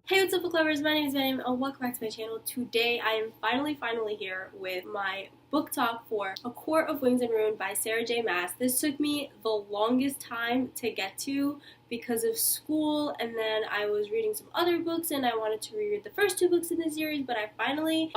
Hey, what's up, book lovers? My name is Miriam and welcome back to my channel. Today I am finally here with my book talk for A Court of Wings and Ruin by Sarah J. Maas. This took me the longest time to get to because of school, and then I was reading some other books and I wanted to reread the first two books in the series, but I finally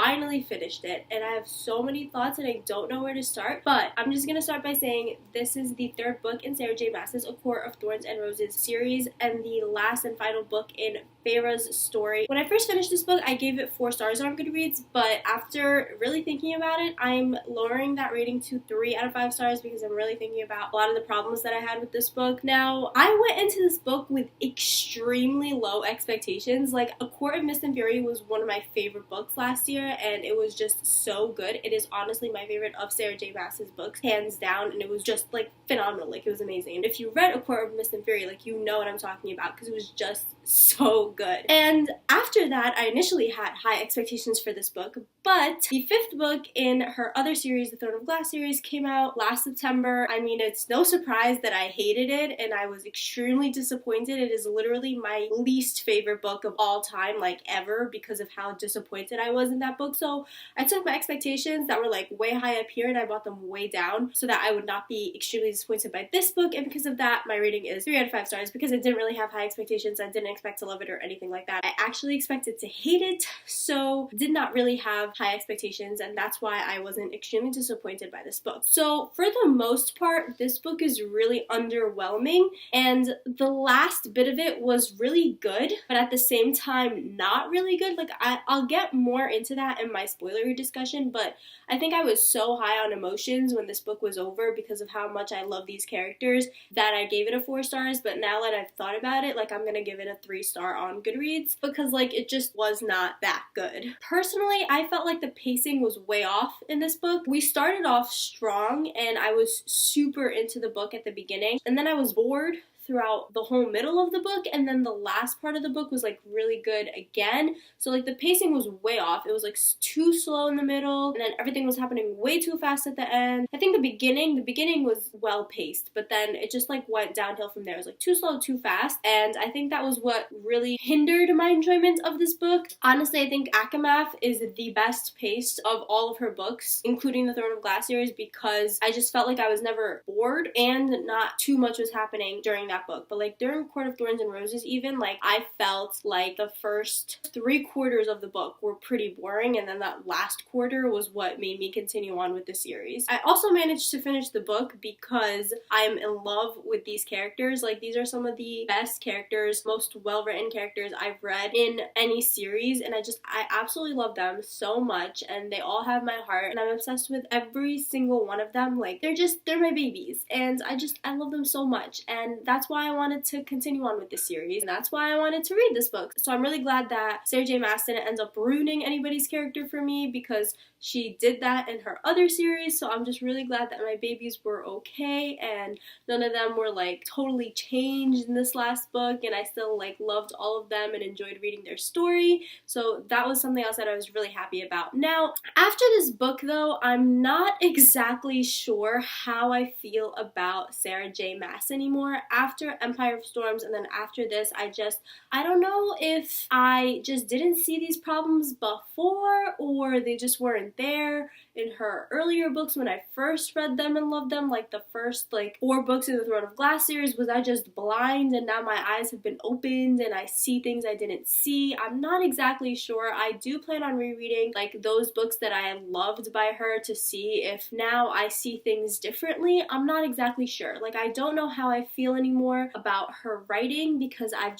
finished it, and I have so many thoughts and I don't know where to start. But I'm just gonna start by saying this is the third book in Sarah J. Maas's A Court of Thorns and Roses series and the last and final book in Feyre's story. When I first finished this book, I gave it 4 stars on Goodreads, but after really thinking about it, I'm lowering that rating to 3 out of 5 stars because I'm really thinking about a lot of the problems that I had with this book. Now, I went into this book with extremely low expectations. Like, A Court of Mist and Fury was one of my favorite books last year, and it was just so good. It is honestly my favorite of Sarah J. Maas's books, hands down, and it was just, like, phenomenal. Like, it was amazing. And if you read A Court of Mist and Fury, like, you know what I'm talking about because it was just so good. And after that, I initially had high expectations for this book, but the 5th book in her other series, the Throne of Glass series, came out last September. I mean, it's no surprise that I hated it and I was extremely disappointed. It is literally my least favorite book of all time, like ever, because of how disappointed I was in that book. So I took my expectations that were like way high up here and I brought them way down so that I would not be extremely disappointed by this book, and because of that, my rating is 3 out of 5 stars because I didn't really have high expectations. I didn't expect to love it or anything like that. I actually expected to hate it, so did not really have high expectations, and that's why I wasn't extremely disappointed by this book. So for the most part, this book is really underwhelming, and the last bit of it was really good, but at the same time not really good. Like, I'll get more into that in my spoilery discussion, but I think I was so high on emotions when this book was over because of how much I love these characters that I gave it a 4 stars, but now that I've thought about it, like, I'm gonna give it a 3-star on Goodreads because, like, it just was not that good. Personally, I felt like the pacing was way off in this book. We started off strong and I was super into the book at the beginning, and then I was bored throughout the whole middle of the book, and then the last part of the book was like really good again. So like the pacing was way off. It was like too slow in the middle, and then everything was happening way too fast at the end. I think the beginning was well paced, but then it just like went downhill from there. It was like too slow, too fast, and I think that was what really hindered my enjoyment of this book. Honestly, I think Akamath is the best paced of all of her books, including the Throne of Glass series, because I just felt like I was never bored and not too much was happening during that book. But like during Court of Thorns and Roses, even, like, I felt like the first 3/4 of the book were pretty boring, and then that last quarter was what made me continue on with the series. I also managed to finish the book because I'm in love with these characters. Like, these are some of the best characters, most well-written characters I've read in any series, and I absolutely love them so much, and they all have my heart, and I'm obsessed with every single one of them. Like, they're my babies, and I love them so much, and that's why I wanted to continue on with this series, and that's why I wanted to read this book. So I'm really glad that Sarah J. Maas didn't end up ruining anybody's character for me, because she did that in her other series. So I'm just really glad that my babies were okay and none of them were like totally changed in this last book, and I still like loved all of them and enjoyed reading their story. So that was something else that I was really happy about. Now, after this book though, I'm not exactly sure how I feel about Sarah J. Maas anymore. After Empire of Storms and then after this, I don't know if I just didn't see these problems before or they just weren't there in her earlier books when I first read them and loved them. Like the first 4 books in the Throne of Glass series, was I just blind and now my eyes have been opened and I see things I didn't see? I'm not exactly sure. I do plan on rereading like those books that I loved by her to see if now I see things differently. I'm not exactly sure. Like, I don't know how I feel anymore about her writing because I've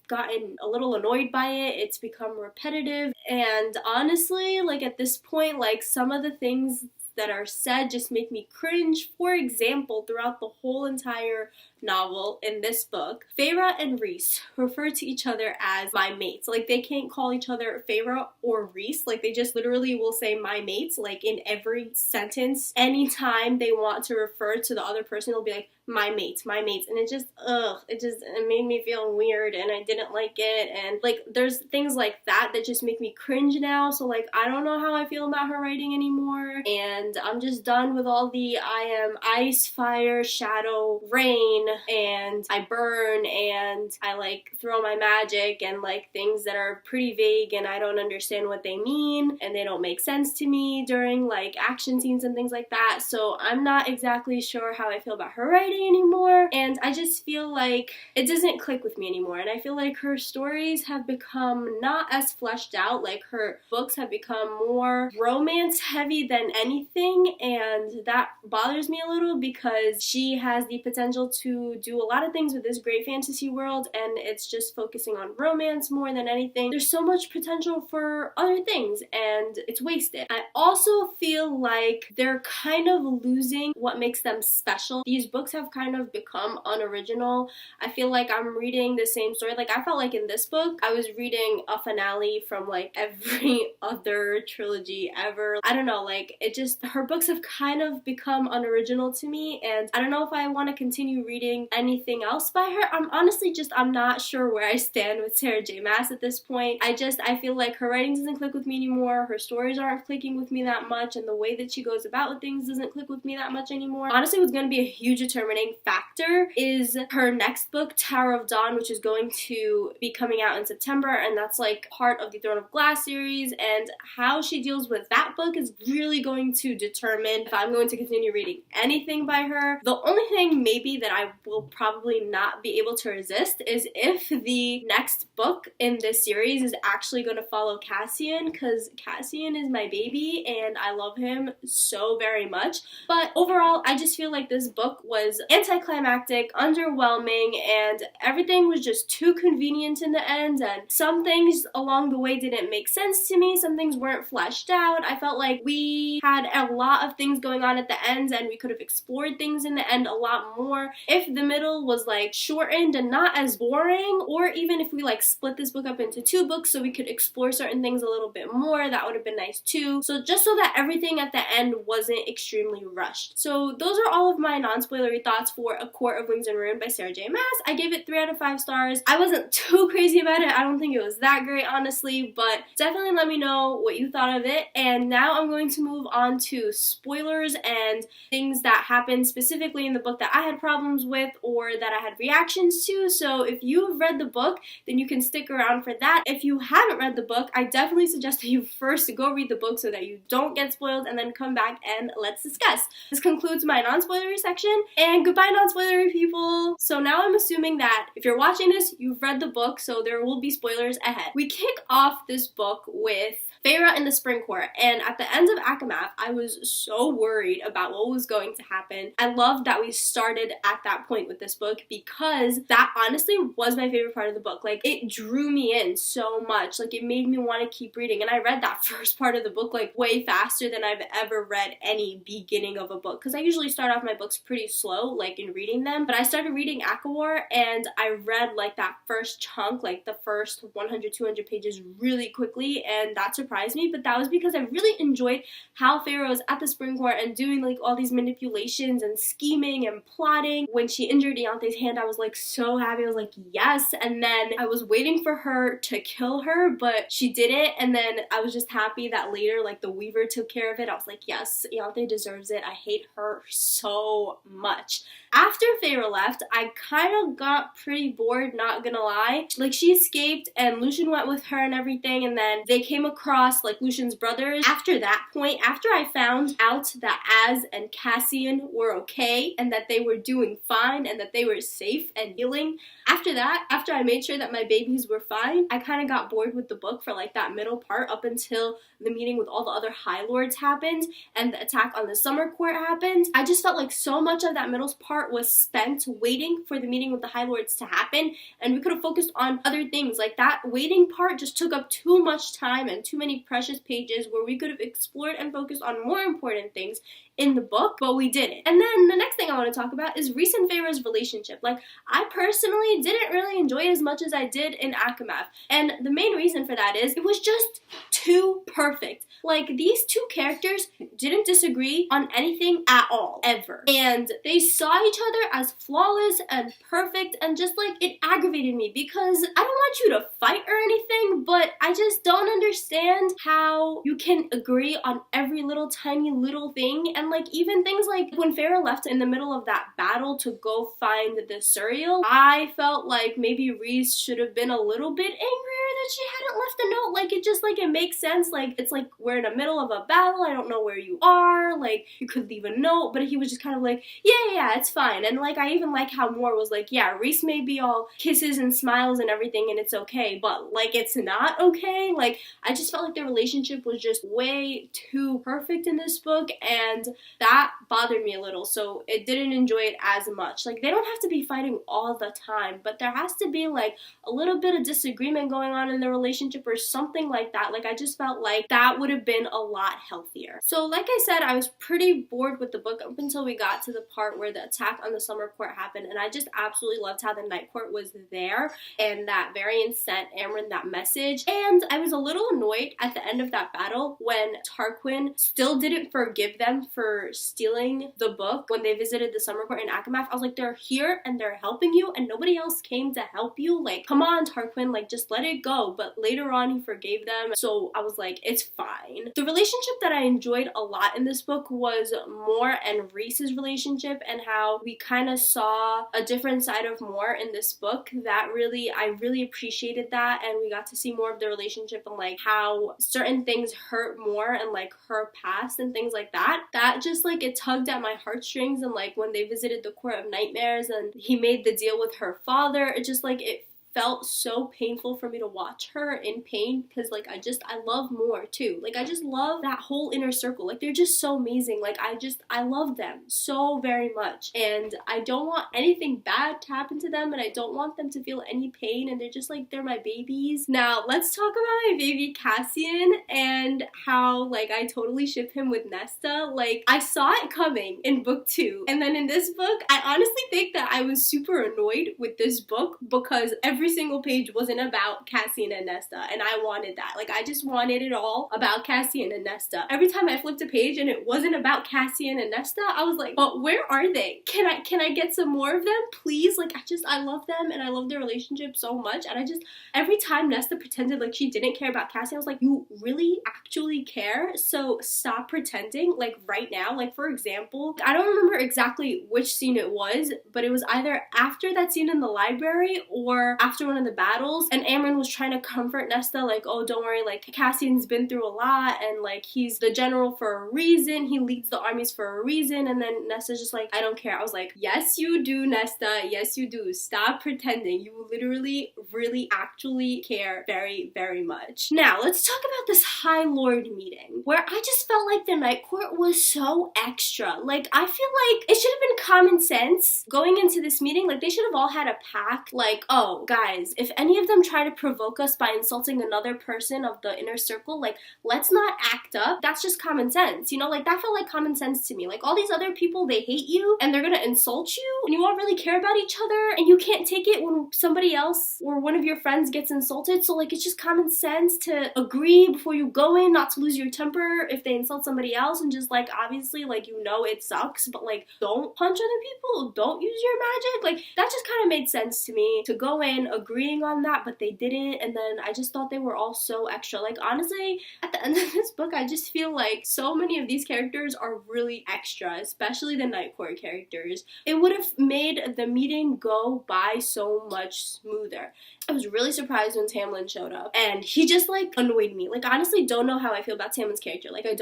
gotten a little annoyed by it. It's become repetitive, and honestly, like, at this point, like, some of the things that are said just make me cringe. For example, throughout the whole entire novel in this book, Feyre and Rhys refer to each other as my mates. Like, they can't call each other Feyre or Rhys. Like, they just literally will say my mates, like, in every sentence. Anytime they want to refer to the other person, they'll be like, my mates, and it made me feel weird, and I didn't like it, and like, there's things like that just make me cringe now. So like, I don't know how I feel about her writing anymore, and I'm just done with all the I am ice, fire, shadow, rain, and I burn and I like throw my magic and like things that are pretty vague and I don't understand what they mean and they don't make sense to me during like action scenes and things like that. So I'm not exactly sure how I feel about her writing anymore, and I just feel like it doesn't click with me anymore, and I feel like her stories have become not as fleshed out. Like her books have become more romance heavy than anything, and that bothers me a little because she has the potential to do a lot of things with this great fantasy world, and it's just focusing on romance more than anything. There's so much potential for other things and it's wasted. I also feel like they're kind of losing what makes them special. These books have kind of become unoriginal. I feel like I'm reading the same story. Like I felt like in this book I was reading a finale from like every other trilogy ever. I don't know, like it just, her books have kind of become unoriginal to me, and I don't know if I want to continue reading anything else by her. I'm not sure where I stand with Sarah J Maas at this point. I feel like her writing doesn't click with me anymore, her stories aren't clicking with me that much, and the way that she goes about with things doesn't click with me that much anymore. Honestly, what's going to be a huge determining factor is her next book, Tower of Dawn, which is going to be coming out in September, and that's like part of the Throne of Glass series, and how she deals with that book is really going to determine if I'm going to continue reading anything by her. The only thing maybe that I will probably not be able to resist is if the next book in this series is actually going to follow Cassian, because Cassian is my baby and I love him so very much. But overall, I just feel like this book was anticlimactic, underwhelming, and everything was just too convenient in the end, and some things along the way didn't make sense to me, some things weren't fleshed out. I felt like we had a lot of things going on at the end and we could have explored things in the end a lot more if the middle was like shortened and not as boring, or even if we like split this book up into two books so we could explore certain things a little bit more, that would have been nice too. So just so that everything at the end wasn't extremely rushed. So those are all of my non-spoilery thoughts for A Court of Wings and Ruin by Sarah J Maas. I gave it 3 out of 5 stars. I wasn't too crazy about it. I don't think it was that great, honestly, but definitely let me know what you thought of it. And now I'm going to move on to spoilers and things that happened specifically in the book that I had problems with or that I had reactions to. So if you've read the book, then you can stick around for that. If you haven't read the book, I definitely suggest that you first go read the book so that you don't get spoiled, and then come back and let's discuss. This concludes my non-spoilery section, and goodbye non-spoilery people! So now I'm assuming that if you're watching this, you've read the book, so there will be spoilers ahead. We kick off this book with Feyre in the Spring Court, and at the end of Akamath, I was so worried about what was going to happen. I love that we started at that point with this book because that honestly was my favorite part of the book. Like, it drew me in so much. Like, it made me want to keep reading, and I read that first part of the book like way faster than I've ever read any beginning of a book, because I usually start off my books pretty slow, like in reading them, but I started reading Akawar and I read like that first chunk, like the first 100-200 pages really quickly, and that surprised me. But that was because I really enjoyed how Feyre was at the Spring Court and doing like all these manipulations and scheming and plotting. When she injured Ianthe's hand, I was like so happy. I was like, yes. And then I was waiting for her to kill her, but she didn't. And then I was just happy that later like the Weaver took care of it. I was like, yes, Ianthe deserves it. I hate her so much. After Feyre left, I kind of got pretty bored, not gonna lie. Like, she escaped and Lucien went with her and everything, and then they came across like Lucien's brothers. After that point, after I found out that Az and Cassian were okay and that they were doing fine and that they were safe and healing, after that, after I made sure that my babies were fine, I kind of got bored with the book for like that middle part up until the meeting with all the other High Lords happened and the attack on the Summer Court happened. I just felt like so much of that middle part was spent waiting for the meeting with the High Lords to happen, and we could have focused on other things. Like, that waiting part just took up too much time and too many precious pages where we could have explored and focused on more important things in the book, but we didn't. And then the next thing I want to talk about is Rhys and Feyre's relationship. Like, I personally didn't really enjoy it as much as I did in Akamath, and the main reason for that is it was just too perfect. Like, these two characters didn't disagree on anything at all, ever. And they saw each other as flawless and perfect, and just like, it aggravated me because I don't want you to fight or anything, but I just don't understand how you can agree on every little tiny little thing And like even things like when Feyre left in the middle of that battle to go find the cereal, I felt like maybe Rhys should have been a little bit angrier that she hadn't left a note. Like it just like it makes sense. Like it's like we're in the middle of a battle, I don't know where you are, like you could leave a note. But he was just kind of like, yeah, it's fine. And like I even like how Moore was like, yeah, Rhys may be all kisses and smiles and everything and it's okay, but like it's not okay. Like I just felt like their relationship was just way too perfect in this book, and that bothered me a little, so it didn't enjoy it as much. Like they don't have to be fighting all the time, but there has to be like a little bit of disagreement going on in the relationship or something like that. Like I just felt like that would have been a lot healthier. So like I said, I was pretty bored with the book up until we got to the part where the attack on the summer court happened, and I just absolutely loved how the night court was there and that Varian sent Amren that message. And I was a little annoyed at the end of that battle when Tarquin still didn't forgive them for stealing the book when they visited the summer court in Akamath. I was like, they're here and they're helping you and nobody else came to help you. Like, come on, Tarquin, like just let it go. But later on he forgave them, so I was like, it's fine. The relationship that I enjoyed a lot in this book was Moore and Rhys's relationship, and how we kind of saw a different side of Moore in this book. That really, I really appreciated that, and we got to see more of the relationship and like how certain things hurt Moore and like her past and things like that. That just like it tugged at my heartstrings. And like when they visited the Court of Nightmares and he made the deal with her father, it just like it felt so painful for me to watch her in pain, because like I love Moore too. Like I just love that whole inner circle. Like they're just so amazing. Like I love them so very much, and I don't want anything bad to happen to them, and I don't want them to feel any pain, and they're just like, they're my babies. Now let's talk about my baby Cassian and how like I totally ship him with Nesta. Like I saw it coming in book 2, and then in this book I honestly think that I was super annoyed with this book because every single page wasn't about Cassian and Nesta, and I wanted that. Like I just wanted it all about Cassian and Nesta. Every time I flipped a page and it wasn't about Cassian and Nesta, I was like, but where are they? Can I get some more of them, please? Like I love them and I love their relationship so much, and every time Nesta pretended like she didn't care about Cassian, I was like, you really actually care? So stop pretending, like right now. Like for example, I don't remember exactly which scene it was, but it was either after that scene in the library or after one of the battles, and Amren was trying to comfort Nesta like, oh don't worry, like Cassian's been through a lot and like he's the general for a reason, he leads the armies for a reason. And then Nesta's just like, I don't care. I was like, yes you do, Nesta, yes you do. Stop pretending. You literally really actually care very very much. Now let's talk about this High Lord meeting, where I just felt like the Night Court was so extra. Like I feel like it should have been common sense going into this meeting. Like they should have all had a pact, like, oh guys, if any of them try to provoke us by insulting another person of the inner circle, like let's not act up. That's just common sense, you know? Like that felt like common sense to me. Like all these other people, they hate you and they're gonna insult you, and you all really care about each other, and you can't take it when somebody else or one of your friends gets insulted. So like it's just common sense to agree before you go in, not to lose your temper if they insult somebody else, and just like obviously like you know it sucks, but like don't punch other people, don't use your magic. Like that just kind of made sense to me to go in agreeing on that, but they didn't. And then I just thought they were all so extra. Like honestly, at the end of this book, I just feel like so many of these characters are really extra, especially the Night Court characters. It would have made the meeting go by so much smoother. I was really surprised when Tamlin showed up, and he just like annoyed me. Like honestly don't know how I feel about Tamlin's character. Like I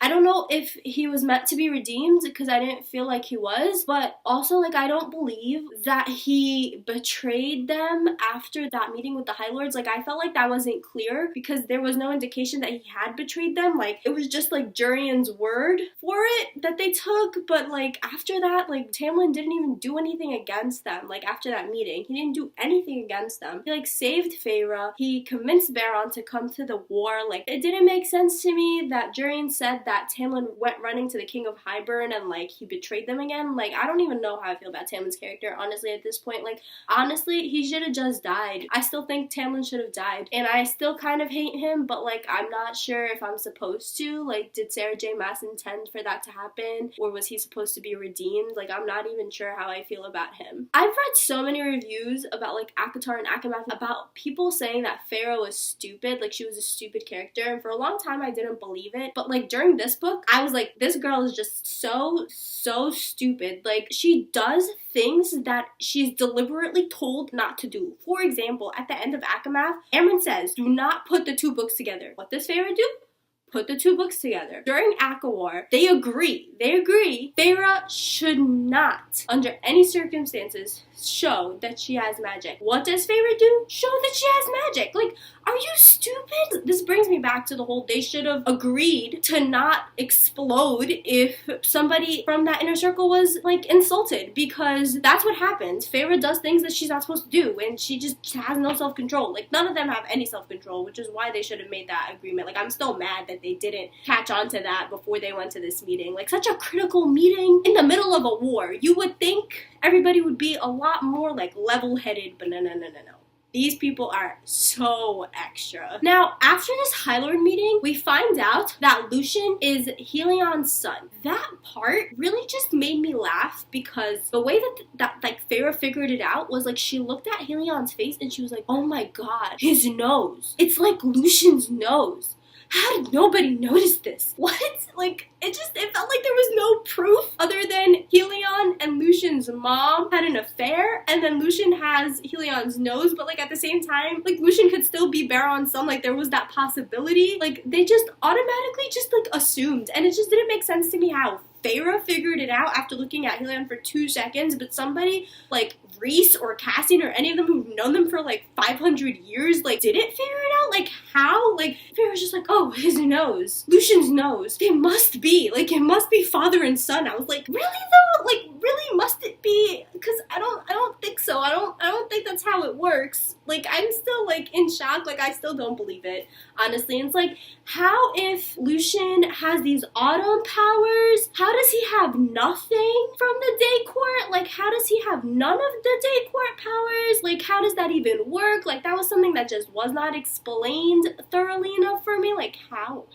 don't know if he was meant to be redeemed, because I didn't feel like he was, but also like I don't believe that he betrayed them after that meeting with the High Lords. Like I felt like that wasn't clear, because there was no indication that he had betrayed them. Like it was just like Jurian's word for it that they took, but like after that, like Tamlin didn't even do anything against them. Like after that meeting, he didn't do anything against them. He like saved Feyre, he convinced Baron to come to the war. Like it didn't make sense to me that Jurian said that Tamlin went running to the King of Hybern and like he betrayed them again. Like I don't even know how I feel about Tamlin's character honestly at this point. Like honestly, he should have have just died. I still think Tamlin should have died. And I still kind of hate him, but like I'm not sure if I'm supposed to. Like, did Sarah J Maas intend for that to happen? Or was he supposed to be redeemed? Like, I'm not even sure how I feel about him. I've read so many reviews about like ACOTAR and ACOMAF about people saying that Feyre was stupid, like she was a stupid character, and for a long time I didn't believe it, but like during this book I was like, this girl is just so stupid. Like, she does things that she's deliberately told not to do. For example, at the end of ACOMAF, Amren says, do not put the two books together. What does Feyre do? Put the two books together. During ACOWAR, they agree. Feyre should not, under any circumstances, show that she has magic. What does Feyre do? Show that she has magic. Like, are you stupid? This brings me back to the whole, they should have agreed to not explode if somebody from that inner circle was, like, insulted, because that's what happens. Feyre does things that she's not supposed to do, and she just has no self-control. Like, none of them have any self-control, which is why they should have made that agreement. Like, I'm still mad that they didn't catch on to that before they went to this meeting. Like, such a critical meeting in the middle of a war. You would think everybody would be a lot more, like, level-headed, but no. These people are so extra. Now, after this High Lord meeting, we find out that Lucien is Helion's son. That part really just made me laugh, because the way that like Feyre figured it out was like she looked at Helion's face and she was like, oh my god, his nose. It's like Lucien's nose. How did nobody notice this? What? Like, it felt like there was no proof other than Helion and Lucien's mom had an affair, and then Lucien has Helion's nose, but like at the same time, like Lucien could still be Baron's son, like there was that possibility. Like, they just automatically just like assumed, and it just didn't make sense to me how Feyre figured it out after looking at Helion for 2 seconds, but somebody like Rhys or Cassian or any of them who've known them for like 500 years, like, didn't figure it out? Like, how? Like, Feyre's just like, oh, his nose. Lucien's nose. They must be. Like, it must be father and son. I was like, really though? Like, really must it be? Because I don't think so. I don't think that's how it works. Like, I'm still like in shock. Like, I still don't believe it, honestly. And it's like, how if Lucien has these autumn powers? How does he have nothing from the day court? Like, how does he have none of the day court powers? Like, how does that even work? Like, that was something that just was not explained thoroughly enough for me. Like, how?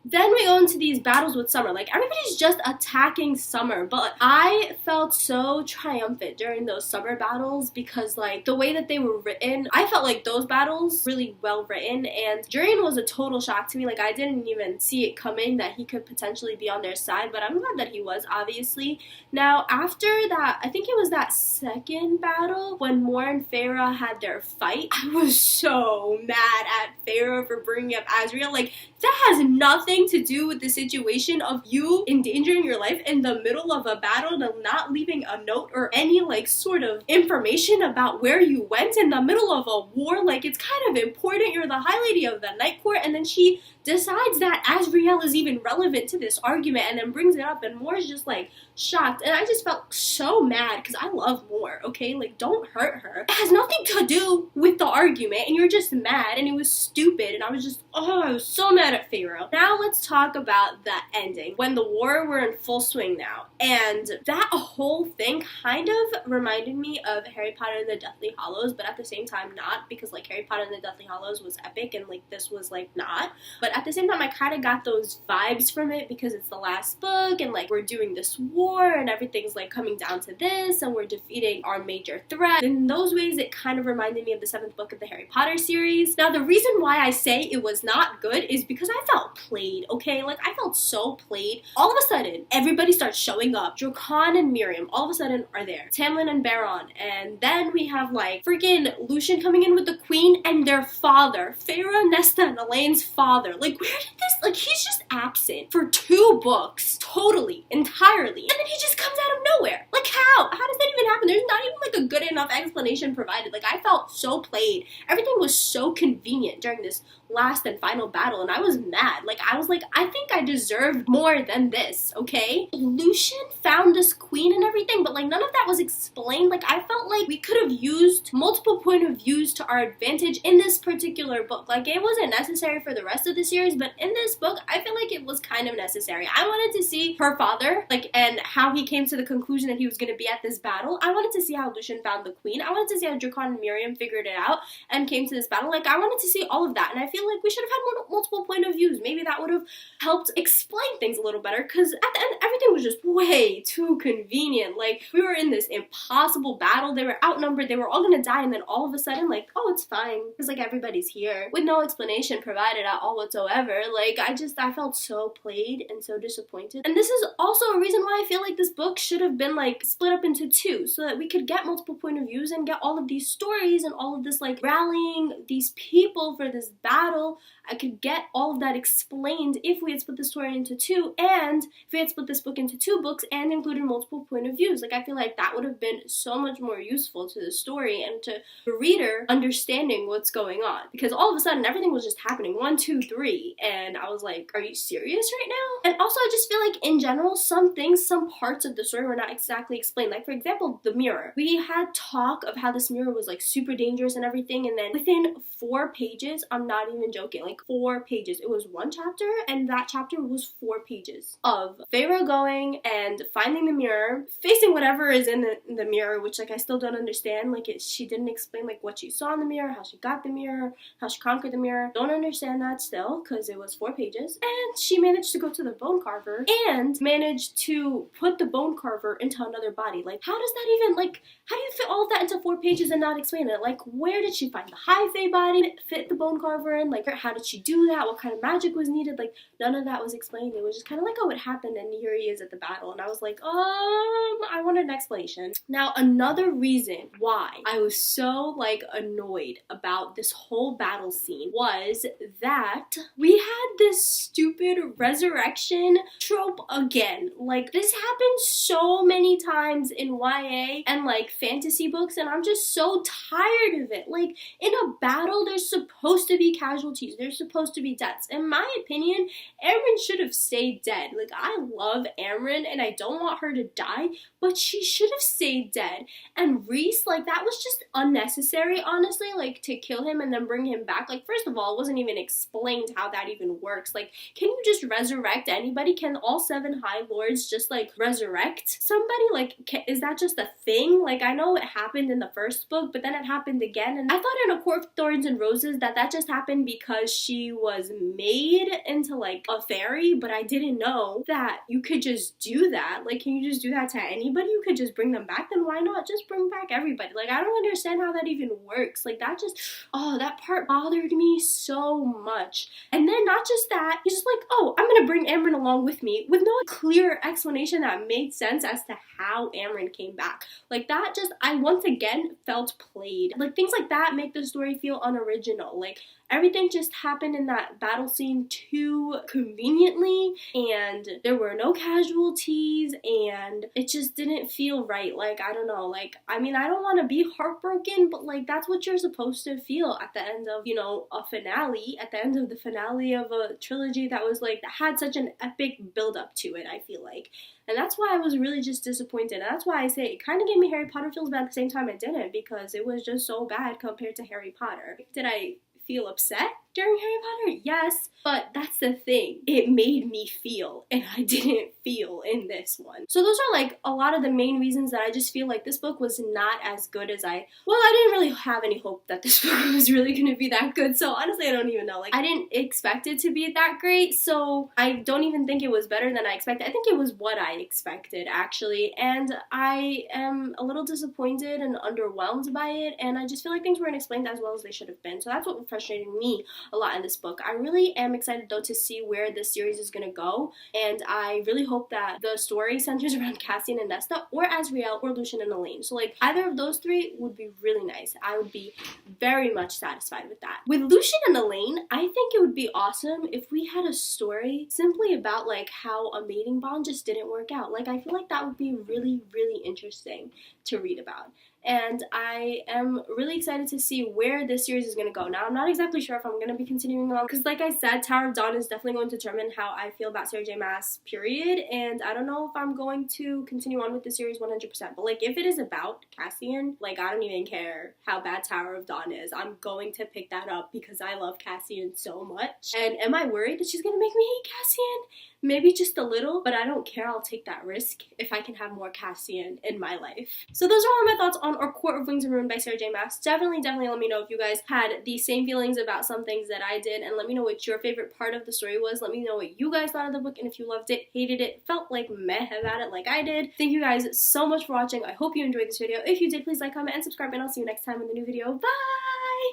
Then we go into these battles with Summer. Like, everybody's just attacking Summer, but I felt so triumphant during those Summer battles because, like, the way that they were written, I felt like those battles really well written, and Jurian was a total shock to me. Like, I didn't even see it coming that he could potentially be on their side, but I'm glad that he was, obviously. Now, after that, I think it was that second battle when Mor and Feyre had their fight, I was so mad at Feyre for bringing up Azriel. Like, that has nothing to do with the situation of you endangering your life in the middle of a battle and not leaving a note or any like sort of information about where you went in the middle of a war. Like, it's kind of important. You're the High Lady of the Night Court, and then she decides that Azriel is even relevant to this argument and then brings it up, and Mor is just like shocked, and I just felt so mad because I love Mor, okay? Like, don't hurt her. It has nothing to do with the argument, and you're just mad, and it was stupid, and I was so mad at Feyre. Now let's talk about the ending, when the war were in full swing now, and that whole thing kind of reminded me of Harry Potter and the Deathly Hallows, but at the same time not, because like Harry Potter and the Deathly Hallows was epic, and like this was like not, but at the same time I kind of got those vibes from it because it's the last book, and like we're doing this war and everything's like coming down to this, and we're defeating our major threat. In those ways, it kind of reminded me of the 7th book of the Harry Potter series. Now, the reason why I say it was not good is because I felt played, okay? Like, I felt so played. All of a sudden, everybody starts showing up. Dracan and Miriam all of a sudden are there. Tamlin and Baron, and then we have like freaking Lucien coming in with the Queen and their father, Feyre, Nesta, and Elaine's father. Like, where did this, like, he's just absent for 2 books, totally, entirely, and then he just comes out of nowhere. Like, how does that even happen? There's not even like a good enough explanation provided. Like, I felt so played. Everything was so convenient during this last and final battle, and I was mad. Like, I was like, I think I deserved more than this, okay? Lucien found this queen and everything, but like none of that was explained. Like, I felt like we could have used multiple point of views to our advantage in this particular book. Like, it wasn't necessary for the rest of the series, but in this book, I feel like it was kind of necessary. I wanted to see her father, like, and how he came to the conclusion that he was going to be at this battle. I wanted to see how Lucian found the queen. I wanted to see how Drakon and Miriam figured it out and came to this battle. Like, I wanted to see all of that, and I feel like we should have had multiple point of views. Maybe that would have helped explain things a little better, because at the end, everything was just way too convenient. Like, we were in this impossible battle. They were outnumbered. They were all going to die, and then all of a sudden, like, oh, it's fine, because, like, everybody's here, with no explanation provided at all whatsoever. Like, I felt so played and so disappointed. And this is also a reason why I feel like this book should have been, like, split up into two, so that we could get multiple point of views and get all of these stories and all of this, like, rallying these people for this battle. I could get all of that explained if we had split the story into two, and if we had split this book into two books and included multiple point of views. Like, I feel like that would have been so much more useful to the story and to the reader understanding what's going on. Because all of a sudden, everything was just happening 1, 2, 3, and I was like, are you serious right now? And also, I just feel like, in general, some things, some parts of the story were not exactly explained. Like, for example, the mirror. We had talk of how this mirror was, like, super dangerous and everything, and then within 4 pages, I'm not even joking, like, 4 pages. It was 1 chapter, and that chapter was 4 pages of Feyre going and finding the mirror, facing whatever is in the mirror, which, like, I still don't understand. Like, she didn't explain, like, what she saw in the mirror, how she got the mirror, how she conquered the mirror. Don't understand that still, because it was 4 pages. And she managed to go to the bone carver and managed to put the bone carver into another body. Like, how does that even, like, how do you fit all of that into 4 pages and not explain it? Like, where did she find the high fae body to fit the bone carver in? Like, how did she do that? What kind of magic was needed? Like, none of that was explained. It was just kind of like, oh, it happened, and here he is at the battle. And I was like, I wanted an explanation. Now, another reason why I was so, like, annoyed about this whole battle scene was that we had this stupid resurrection trope again. Like, this happens so many times in YA and, like, fantasy books, and I'm just so tired of it. Like, in a battle, there's supposed to be casualties. There's supposed to be deaths. In my opinion, Amryn should have stayed dead. Like, I love Amryn, and I don't want her to die, but she should have stayed dead. And Rhys, like, that was just unnecessary, honestly, like, to kill him and then bring him back. Like, first of all, it wasn't even explained how that even works. Like, can you just resurrect anybody? Can all 7 High Lords just, like, resurrect somebody? Like, is that just a thing? Like, I know it happened in the first book, but then it happened again, and I thought in A Court of Thorns and Roses that just happened because she was made into, like, a fairy, but I didn't know that you could just do that. Like, can you just do that to anybody? You could just bring them back? Then why not just bring back everybody? Like, I don't understand how that even works. Like, that just, that part bothered me so much. And then not just that, he's just like, oh, I'm gonna bring Amryn along with me, with no clear explanation that made sense as to how Amryn came back. Like, that just, I once again felt played. Like, things like that make the story feel unoriginal. Like, everything just happened in that battle scene too conveniently, and there were no casualties, and it just didn't feel right. Like, I don't know, like, I mean, I don't want to be heartbroken, but, like, that's what you're supposed to feel at the end of, you know, a finale, at the end of the finale of a trilogy that was, like, that had such an epic build-up to it, I feel like. And that's why I was really just disappointed. And that's why I say it kind of gave me Harry Potter feels, but at the same time it didn't, because it was just so bad compared to Harry Potter. Did I feel upset during Harry Potter? Yes, but that's the thing. It made me feel, and I didn't feel in this one. So those are, like, a lot of the main reasons that I just feel like this book was not as good as I didn't really have any hope that this book was really going to be that good. So honestly, I don't even know. Like, I didn't expect it to be that great, so I don't even think it was better than I expected. I think it was what I expected, actually, and I am a little disappointed and underwhelmed by it, and I just feel like things weren't explained as well as they should have been. So that's what frustrated me a lot in this book. I really am excited, though, to see where this series is going to go, and I really hope that the story centers around Cassian and Nesta, or Azriel, or Lucian and Elaine. So, like, either of those 3 would be really nice. I would be very much satisfied with that. With Lucian and Elaine, I think it would be awesome if we had a story simply about, like, how a mating bond just didn't work out. Like, I feel like that would be really, really interesting to read about. and I am really excited to see where this series is going to go. Now, I'm not exactly sure if I'm going to be continuing on, because like I said, Tower of Dawn is definitely going to determine how I feel about Sarah J Maas, period, and I don't know if I'm going to continue on with the series 100%, but like if it is about Cassian, like I don't even care how bad Tower of Dawn is, I'm going to pick that up because I love Cassian so much. And am I worried that she's going to make me hate Cassian? Maybe just a little, but I don't care. I'll take that risk if I can have more Cassian in my life. So those are all my thoughts on A Court of Wings and Ruin by Sarah J Maas. Definitely let me know if you guys had the same feelings about some things that I did, and let me know what your favorite part of the story was. Let me know what you guys thought of the book, and if you loved it, hated it, felt like meh about it like I did. Thank you guys so much for watching. I hope you enjoyed this video. If you did, please like, comment, and subscribe, and I'll see you next time in the new video. Bye!